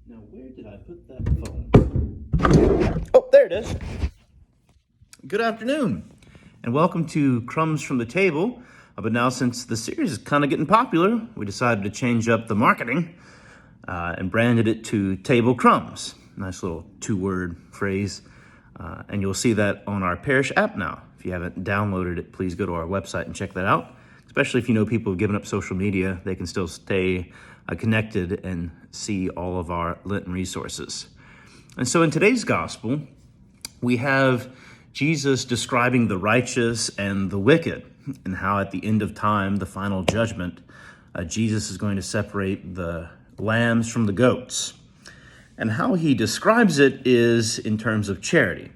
Now, where did I put that phone? Oh, there it is. Good afternoon, and welcome to Crumbs from the Table. But now, since the series is kind of getting popular, we decided to change up the marketing and branded it to Table Crumbs. Nice little two-word phrase. And you'll see that on our parish app now. If you haven't downloaded it, please go to our website and check that out. Especially if you know people have given up social media, they can still stay connected and see all of our Lenten resources. And so in today's gospel, we have Jesus describing the righteous and the wicked, and how at the end of time, the final judgment, Jesus is going to separate the lambs from the goats. And how he describes it is in terms of charity.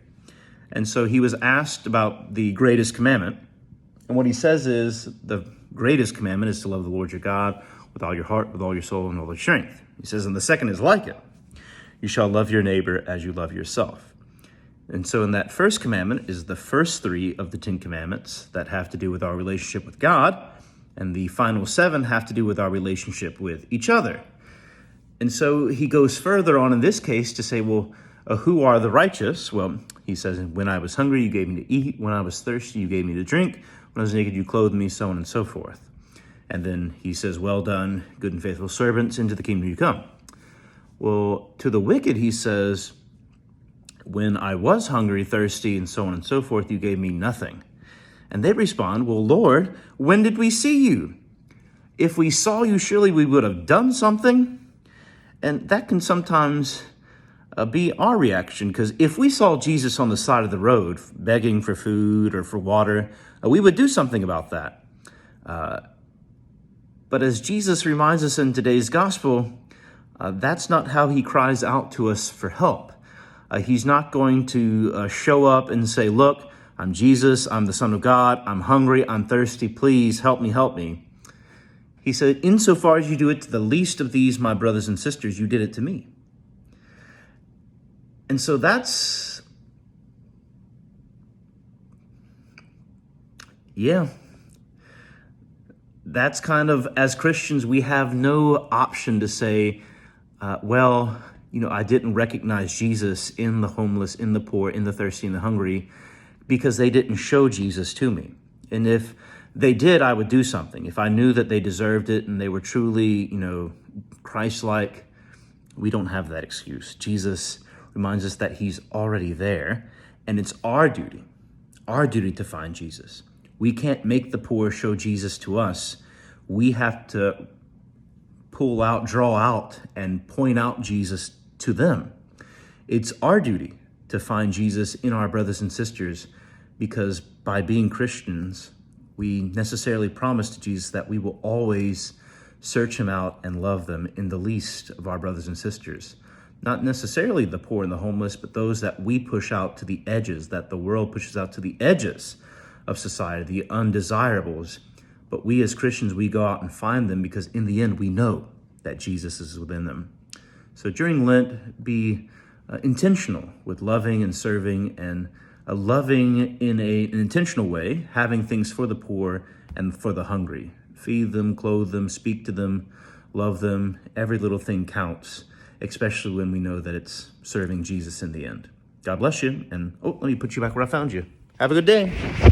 And so he was asked about the greatest commandment. And what he says is the greatest commandment is to love the Lord your God with all your heart, with all your soul, and all your strength. He says, and the second is like it. You shall love your neighbor as you love yourself. And so in that first commandment is the first three of the 10 commandments that have to do with our relationship with God. And the final 7 have to do with our relationship with each other. And so he goes further on in this case to say, well, who are the righteous? Well, he says, when I was hungry, you gave me to eat. When I was thirsty, you gave me to drink. When I was naked, you clothed me, so on and so forth. And then he says, well done, good and faithful servants, into the kingdom you come. Well, to the wicked, he says, when I was hungry, thirsty, and so on and so forth, you gave me nothing. And they respond, well, Lord, when did we see you? If we saw you, surely we would have done something. And that can sometimes be our reaction, because if we saw Jesus on the side of the road begging for food or for water, we would do something about that. But as Jesus reminds us in today's gospel, that's not how he cries out to us for help. He's not going to show up and say, look, I'm Jesus, I'm the Son of God, I'm hungry, I'm thirsty, please help me, help me. He said, insofar as you do it to the least of these, my brothers and sisters, you did it to me. And so that's kind of, as Christians, we have no option to say, I didn't recognize Jesus in the homeless, in the poor, in the thirsty, and the hungry, because they didn't show Jesus to me. And if they did, I would do something. If I knew that they deserved it and they were truly, Christ-like, we don't have that excuse. Jesus reminds us that he's already there, and it's our duty to find Jesus. We can't make the poor show Jesus to us. We have to draw out, and point out Jesus to them. It's our duty to find Jesus in our brothers and sisters, because by being Christians, we necessarily promise to Jesus that we will always search him out and love them in the least of our brothers and sisters. Not necessarily the poor and the homeless, but those that we push out to the edges, that the world pushes out to the edges of society, the undesirables. But we as Christians, we go out and find them, because in the end, we know that Jesus is within them. So during Lent, be intentional with loving and serving, and loving in an intentional way, having things for the poor and for the hungry. Feed them, clothe them, speak to them, love them. Every little thing counts, especially when we know that it's serving Jesus in the end. God bless you, and let me put you back where I found you. Have a good day.